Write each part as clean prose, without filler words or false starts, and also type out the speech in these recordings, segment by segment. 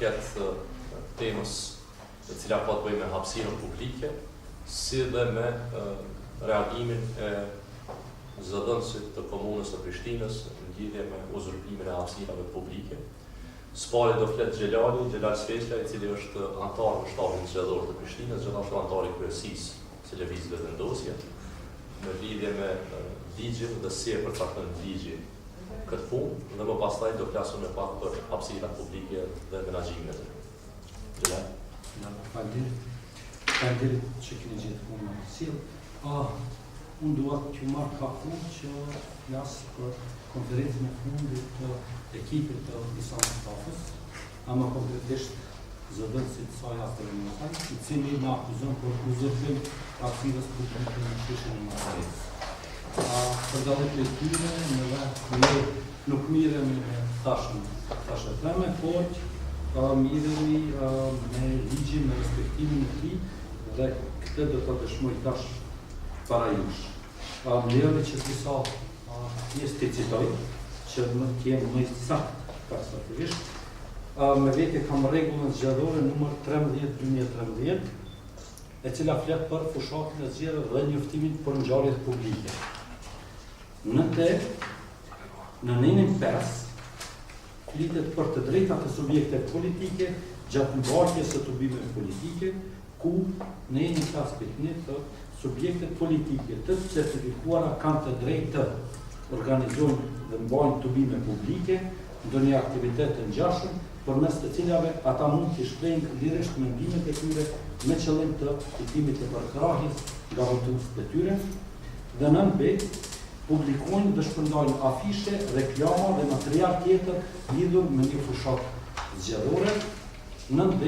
përket temës e cila po të bëjë me hapësirën publike, si dhe me reagimin e zëdhënësit të komunës së Prishtinës në lidhje me uzurpimin e hapësirave publike. Spari do flet Xhelal Svesla, i cili është antar në shtabin zgjedhor të Prishtinës, gjithashtu antar i kryesisë së lëvizjeve vendosje, në lidhje me ligjin dhe si e përcakton ligji këtë punë, dhe më pastaj do flasim me pak për hapësirat publike dhe menaxhimin e tyre. Faleminderit që keni gjetur punën e sill. Unë dua t'ju marr kafu që flas për konferencën e fundit të ekipit të Isa Mustafës, ama konkretisht zëdhënësit saj Astermosaj, i cili na akuzon për uzurpim të hapësirës publike në fushën e Masaris. Për dallet e tyre, ne nuk miremi me tashë theme, por miremi me ligjin, me respektimin e tij, dhe këtë do të dëshmoj tash para jush. Lejoni që disa pjesë të citoj, që më t'jem më sakt taksativisht. Me vete kam rregullën zgjedhore numër 13/2013, e cila flet për fushatën e zgjedhjeve dhe njoftimin për ngjarjet publike. Në nenin 5 flitet për të drejtat e subjekteve politike gjatë mbartjes së tubimeve politike, ku në nenin 5.1 thotë subjektet politike të certifikuara kanë të drejtë të organizojnë dhe mbajnë tubime publike, ndonjë aktivitet të ngjashëm, përmes të cilave ata mund të shprehnin lirisht mendimet e tyre me qëllim të fitimit të përkrahjes nga votuesit e tyre, dhe nën B publikojnë dhe shpërndajnë afishe, reklama dhe material tjetër lidhur me një fushatë zgjedhore. Nën D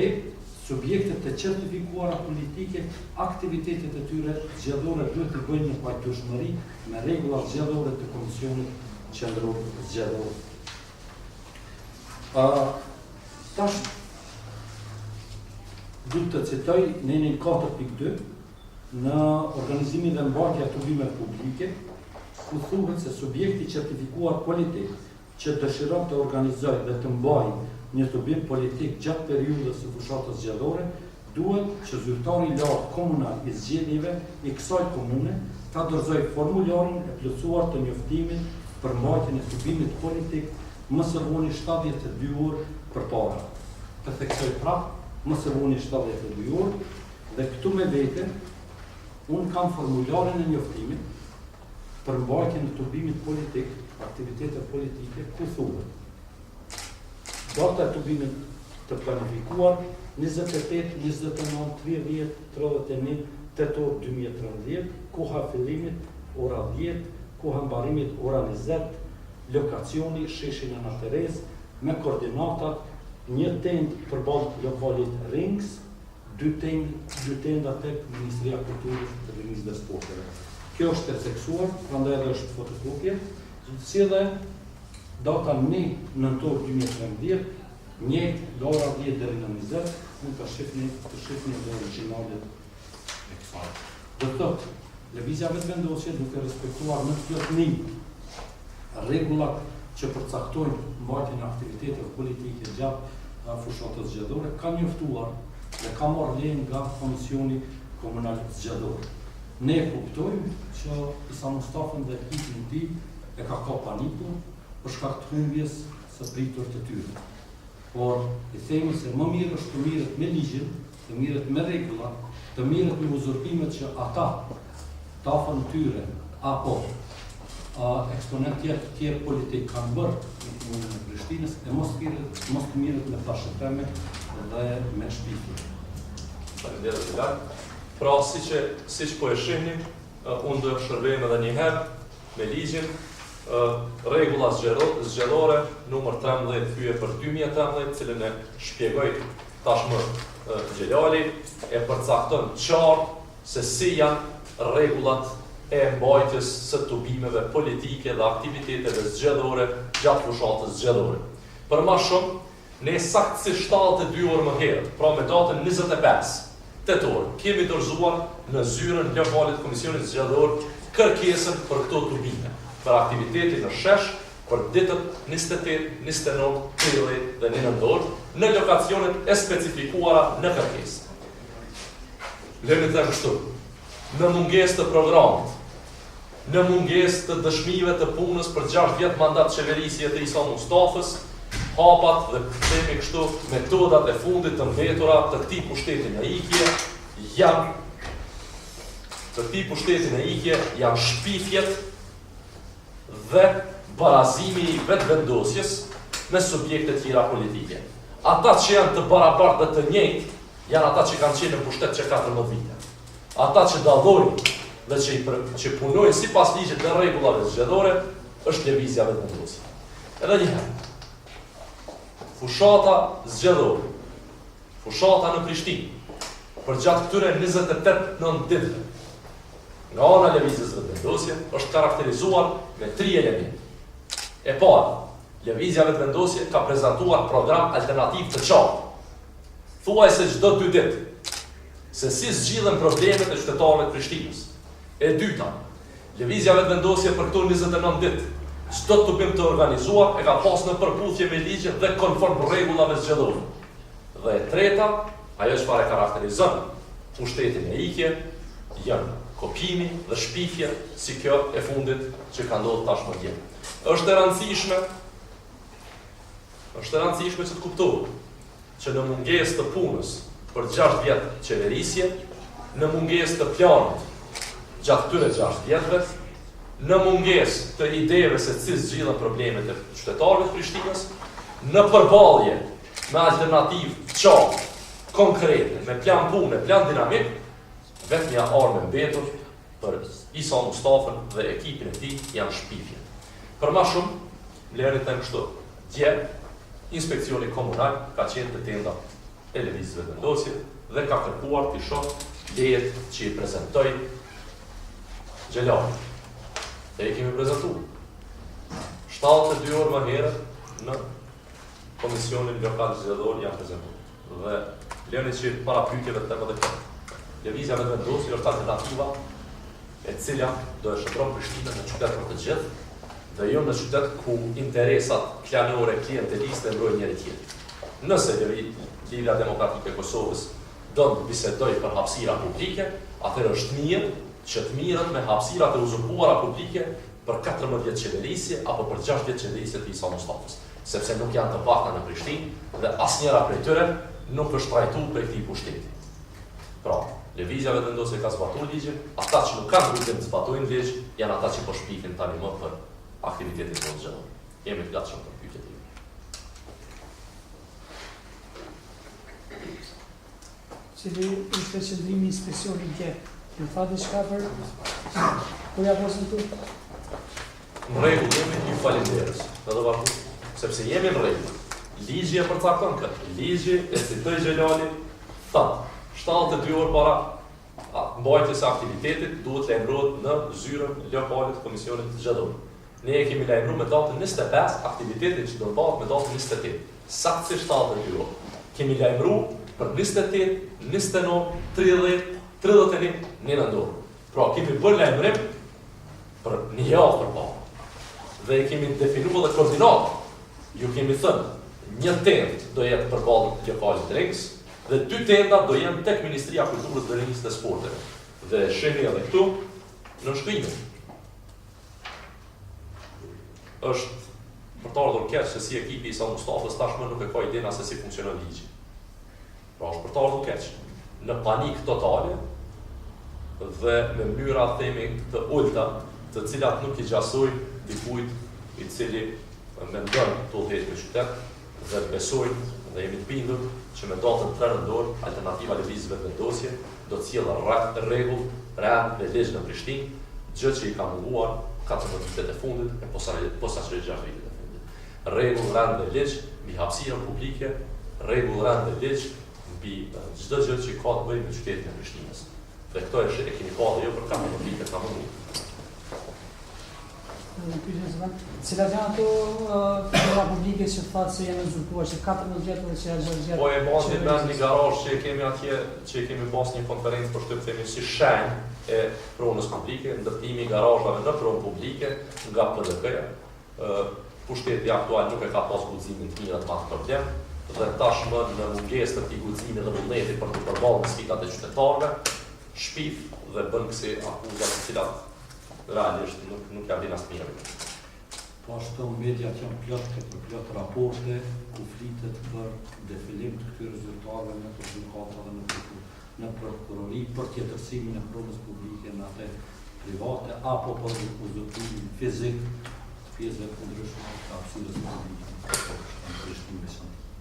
subjektet të certifikuara politike, aktivitetet e tyre zgjedhore duhet të bëjnë në pajtueshmëri me rregullat zgjedhore të Komisionit Qendror Zgjedhor. Tash du të citoj nenin 4.2 në organizimin dhe mbartja e tubimeve publike, ku thuhet se subjekti certifikuar politik që dëshiron të organizojë dhe të mbajë një tubim politik gjatë periudhës së fushatës zgjedhore, duhet që zyrtari i lartë komunal i zgjedhjeve i kësaj komune ta dorëzojë formularin e plotësuar të njoftimit për mbajtjen e tubimit politik më së voni 72 orë përpara. Të theksoj prapë, më së voni 72 orë, dhe këtu me vete unë kam formularin e njoftimit për mbajtjen e tubimit politik, aktivitete politike, ku thuhet data e tubimit të planifikuar 28, 29, 30, 31 tetor 2013, koha fillimit ora 10, koha mbarimit ora 20, lokacioni sheshin Ana Terez me koordinatat, një tend përballë lokalit Rings, dy tenda tek Ministria e Kulturës dhe Rinisë dhe Sporteve. Kjo është e seksuar, prandaj edhe është fotokopje, si dhe data 1 nëntor 2013, njëjtë nga ora 10 deri në 20, mund të shihni dhe originalet e kësaj. Do të thotë, lëvizja vetvendosje duke respektuar në plotësi rregullat që përcaktojnë mbajtjen e aktiviteteve politike gjatë fushatës zgjedhore, ka njoftuar dhe ka marrë lejen nga Komisioni Komunal Zgjedhor. Ne kuptojmë që Isa Mustafën dhe ekipin e tij e ka panikur për shkak të humbjes së pritur të tyre. Por i themi se më mirë është të mirët me ligjin, të mirët me rregullat, të mirët me uzurpimet që ata tafën tyre apo eksponent tjerë politik kanë bërë në komunën e Prishtinës, e mos të mirët me tashëteme dhe me shpifje. Faleminderit Bilal. Pra, siç po e shihni, unë do të shërbejmë edhe një herë me ligjin rregulla zgjedhore numër 13 fyje për 2013, cilën e shpjegoj tashmë Xhelali, e përcakton qartë se si janë rregullat e mbajtjes së tubimeve politike dhe aktiviteteve zgjedhore gjatë fushatës zgjedhore. Për më shumë, ne saktësisht 72 orë më herët, pra me datën 25 tetor, kemi dorëzuar në zyrën lokalit Komisionit Zgjedhor kërkesën për këto tubime, për aktivitetin në shesh, për ditët 28, 29, 30 dhe 1 nëntor në lokacionet e specifikuara në kërkesë. Lemi të kështu, në mungesë të programit, në mungesë të dëshmive të punës për 6 vjet mandat qeverisje të Isa Mustafës, hapat dhe themi kështu metodat e fundit të mbetura të këtij pushteti në ikje janë shpifjet dhe barazimi i vetvendosjes me subjekte tjera politike. Ata që janë të barabartë dhe të njëjtë janë ata që kanë qenë në pushtet që 14 vite. Ata që dallojnë dhe që punojnë sipas ligjit dhe rregullave zgjedhore është lëvizja vetvendosje. Edhe një herë. Fushata zgjedhore, fushata në Prishtinë, për gjatë këtyre 28-9 ditëve, nga ana e lëvizjes vetvendosje është karakterizuar me 3 elemente. E para, lëvizja vetvendosje ka prezantuar program alternativ të qartë. Thuajse çdo 2 ditë, se si zgjidhen problemet e qytetarëve të Prishtinës. E dyta, lëvizja vetvendosje për këto 29 ditë, çdo tubim të organizuar e ka pas në përputhje me ligjin dhe konform rregullave zgjedhore. Dhe e treta, ajo çfarë karakterizon pushtetin e ikje, janë kopimi dhe shpifje si kjo e fundit që ka ndodhur tashmë dje. Është e rëndësishme që të kuptohet që në mungesë të punës për 6 vjet qeverisje, në mungesë të planit gjatë këtyre 6 vjetëve, në mungesë të ideve se si zgjidhen problemet e qytetarëve të Prishtinës, në përballje me alternativë të qartë, konkrete, me plan pune, plan dinamik, vetëm ja armë mbetur për Isa Mustafën dhe ekipin e tij janë shpifje. Për më shumë, lërini të them kështu, dje inspekcioni komunal ka qenë të tenda e lëvizjes vetvendosje dhe ka kërkuar të shohë lejet që i prezantoi Xhelali. Dhe i kemi prezentuar 72 orë më herët në Komisionin Lokal Zgjedhor janë prezentuar. Dhe lërini që para pyetjeve të tema dhe këtë. Lëvizja vetvendosje është alternativa e cila do e shndron Prishtinën në qytet për të gjithë dhe jo në qytet ku interesat klanore, klienteliste mbrojnë njëri tjetrin. Nëse Lidhja Demokratike e Kosovës do të bisedojë për hapësira publike, atëherë është mirë që të mirët me hapësirat e uzurpuara publike për 14 vjet qeverisje apo për 6 vjet qeverisje të Isa Mustafës, sepse nuk janë të pakta në Prishtinë dhe asnjëra prej tyre nuk është trajtuar për këtë pushteti. Pra, lëvizja vetvendosje ka zbatuar ligjin, ata që nuk kanë drejtim të zbatojnë ligj, janë ata që po shpifin tani më për aktivitetin e zgjedhur. Jemi të gatshëm për pyetjet. Cili ishte qëndrimi i inspeksionit dje? Ju tha diçka për kur ja prezentuar? Në rregull, jemi ju falenderës. Edhe vazhdu, sepse jemi në rregull. Ligji e përcakton këtë. Ligji e citoi Xhelali, thotë 72 orë para mbajtjes së aktivitetit duhet lajmërohet në zyrën lokale të Komisionit të Zgjedhor. Ne e kemi lajmëruar me datën 25, aktivitetin që do të bëhet me datën 28. Saktësisht 72 orë. Kemi lajmëruar për 28, 29, 30, 31 në nëntor. Pra kemi bërë lajmërim për një javë përpara. Dhe kemi definuar edhe koordinatë. Ju kemi thënë një tend do jetë përballë lokalit të Rengës dhe 2 tenda do jenë tek Ministria e Kulturës dhe Rinisë dhe Sporteve. Dhe shihni edhe këtu në shkrimin. Është për të ardhur keq se si ekipi i Isa Mustafës tashmë nuk e ka idenë se si funksionon ligji. Pra është për të ardhur keq. Në panik totale dhe me mënyra themi të ulta, të cilat nuk i gjasojnë dikujt i cili mendon të udhëheqë në qytet dhe besojnë dhe jemi të bindur që me datën 3 nëntor alternativa lëvizjes vetvendosje do të sjellë rregull, rand dhe ligj në Prishtinë, gjë që i ka munguar 14 vitet e fundit e posaçërisht 6 vitet e fundit. Rregull, rand dhe ligj mbi hapësirën publike, rregull, rand dhe ligj mbi çdo gjë që ka të bëjë me qytetin e Prishtinës. Dhe këto e kemi pa dhe jo për 14 vite ka munguar. Cilat janë ato figura publike që thotë se janë uzurpuar që 14 vjet që janë zgjedhur? Po e bën një garazh që kemi atje, që kemi bën një konferencë për shtyp themi si shenjë e pronës publike, ndërtimi i garazhave në pronë publike nga PDK-ja. pushteti aktual nuk e ka pas guximin të mirë atë problem, dhe tashmë në mungesë të këtij guximi dhe vullneti për të përballur me sfidat e qytetarëve, shpif dhe bën kësi akuza të cilat realisht nuk ja vjen as mirë. Po ashtu mediat janë plot raporte ku flitet për defilim të këtyre zyrtarëve në gjykata dhe në prokurori për tjetërsimin e punës publike në atë private apo për uzurpimin fizik të pjesëve të ndryshme të hapësirës publike në Prishtinë.